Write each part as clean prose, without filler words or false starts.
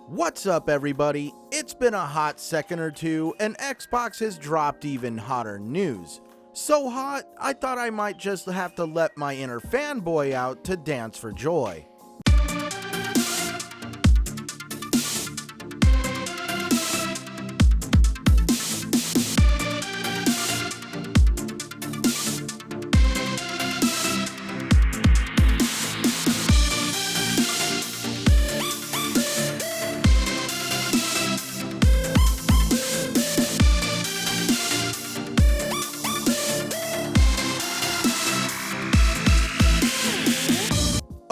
What's up, everybody? It's been a hot second or two, and Xbox has dropped even hotter news. So hot, I thought I might just have to let my inner fanboy out to dance for joy.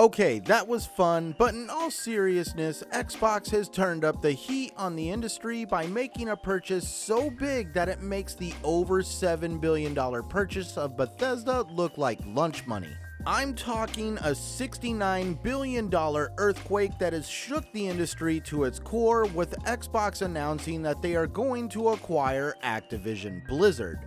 Okay, that was fun, but in all seriousness, Xbox has turned up the heat on the industry by making a purchase so big that it makes the over $7 billion purchase of Bethesda look like lunch money. I'm talking a $69 billion earthquake that has shook the industry to its core, with Xbox announcing that they are going to acquire Activision Blizzard.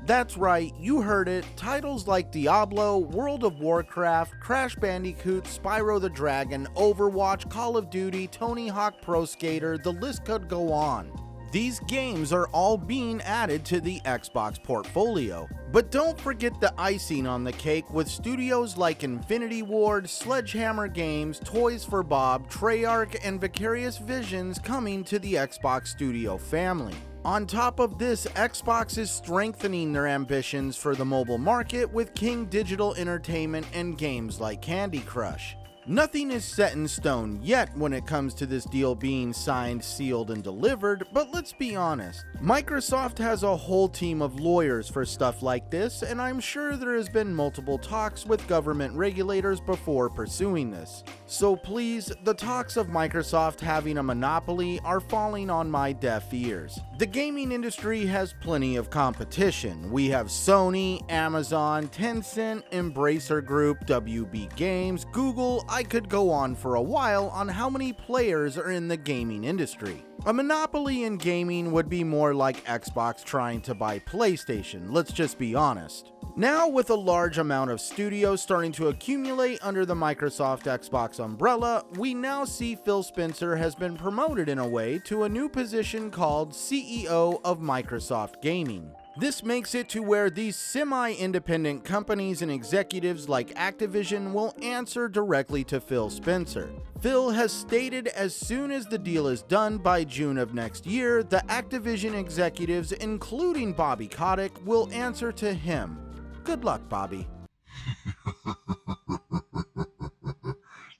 That's right, you heard it. Titles like Diablo, World of Warcraft, Crash Bandicoot, Spyro the Dragon, Overwatch, Call of Duty, Tony Hawk Pro Skater, the list could go on. These games are all being added to the Xbox portfolio. But don't forget the icing on the cake with studios like Infinity Ward, Sledgehammer Games, Toys for Bob, Treyarch, and Vicarious Visions coming to the Xbox Studio family. On top of this, Xbox is strengthening their ambitions for the mobile market with King Digital Entertainment and games like Candy Crush. Nothing is set in stone yet when it comes to this deal being signed, sealed, and delivered, but let's be honest. Microsoft has a whole team of lawyers for stuff like this, and I'm sure there has been multiple talks with government regulators before pursuing this. So please, the talks of Microsoft having a monopoly are falling on my deaf ears. The gaming industry has plenty of competition. We have Sony, Amazon, Tencent, Embracer Group, WB Games, Google. I could go on for a while on how many players are in the gaming industry. A monopoly in gaming would be more like Xbox trying to buy PlayStation, let's just be honest. Now, with a large amount of studios starting to accumulate under the Microsoft Xbox umbrella, we now see Phil Spencer has been promoted in a way to a new position called CEO of Microsoft Gaming. This makes it to where these semi-independent companies and executives like Activision will answer directly to Phil Spencer. Phil has stated as soon as the deal is done by June of next year, the Activision executives, including Bobby Kotick, will answer to him. Good luck, Bobby.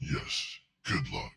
Yes, good luck.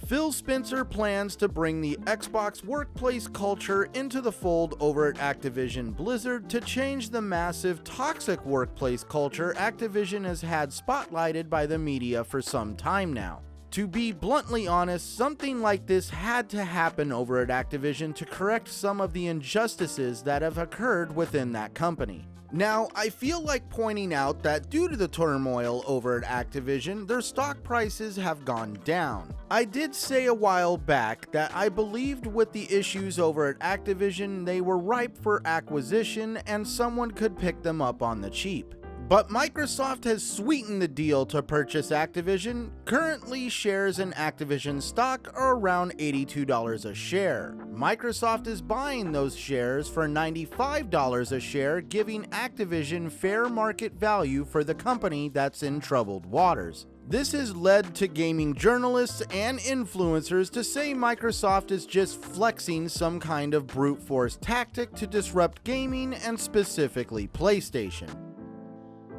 Phil Spencer plans to bring the Xbox workplace culture into the fold over at Activision Blizzard to change the massive toxic workplace culture Activision has had spotlighted by the media for some time now. To be bluntly honest, something like this had to happen over at Activision to correct some of the injustices that have occurred within that company. Now, I feel like pointing out that due to the turmoil over at Activision, their stock prices have gone down. I did say a while back that I believed with the issues over at Activision, they were ripe for acquisition and someone could pick them up on the cheap. But Microsoft has sweetened the deal to purchase Activision. Currently, shares in Activision stock are around $82 a share. Microsoft is buying those shares for $95 a share, giving Activision fair market value for the company that's in troubled waters. This has led to gaming journalists and influencers to say Microsoft is just flexing some kind of brute force tactic to disrupt gaming and specifically PlayStation.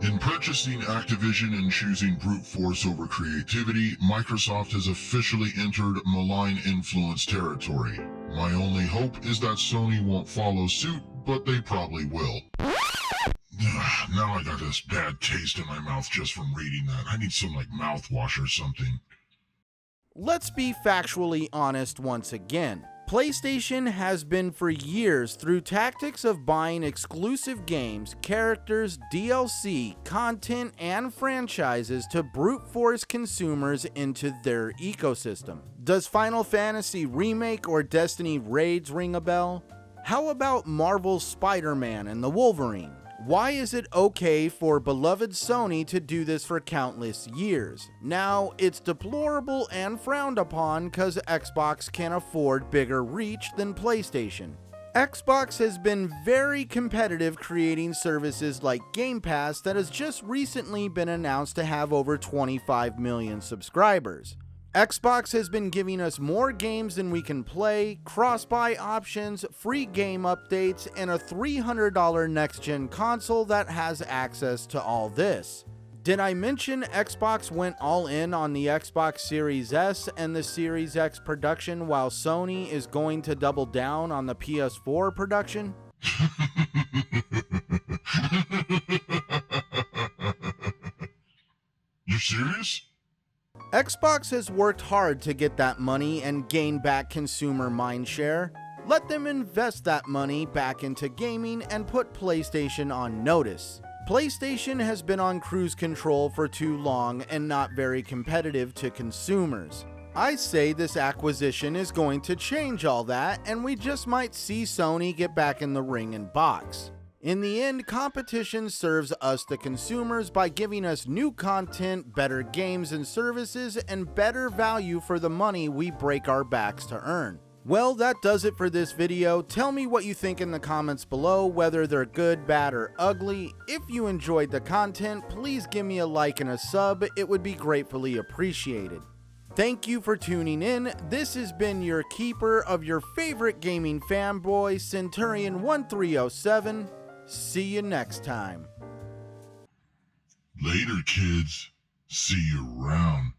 In purchasing Activision and choosing brute force over creativity, Microsoft has officially entered malign influence territory. My only hope is that Sony won't follow suit, but they probably will. Now I got this bad taste in my mouth just from reading that. I need some mouthwash or something. Let's be factually honest once again. PlayStation has been for years through tactics of buying exclusive games, characters, DLC, content, and franchises to brute force consumers into their ecosystem. Does Final Fantasy Remake or Destiny Raids ring a bell? How about Marvel's Spider-Man and the Wolverine? Why is it okay for beloved Sony to do this for countless years? Now, it's deplorable and frowned upon because Xbox can afford bigger reach than PlayStation. Xbox has been very competitive creating services like Game Pass that has just recently been announced to have over 25 million subscribers. Xbox has been giving us more games than we can play, cross-buy options, free game updates, and a $300 next-gen console that has access to all this. Did I mention Xbox went all in on the Xbox Series S and the Series X production while Sony is going to double down on the PS4 production? You serious? Xbox has worked hard to get that money and gain back consumer mindshare. Let them invest that money back into gaming and put PlayStation on notice. PlayStation has been on cruise control for too long and not very competitive to consumers. I say this acquisition is going to change all that, and we just might see Sony get back in the ring and box. In the end, competition serves us, the consumers, by giving us new content, better games and services, and better value for the money we break our backs to earn. Well, that does it for this video. Tell me what you think in the comments below, whether they're good, bad, or ugly. If you enjoyed the content, please give me a like and a sub. It would be gratefully appreciated. Thank you for tuning in. This has been your keeper of your favorite gaming fanboy, Centurion1307. See you next time. Later, kids. See you around.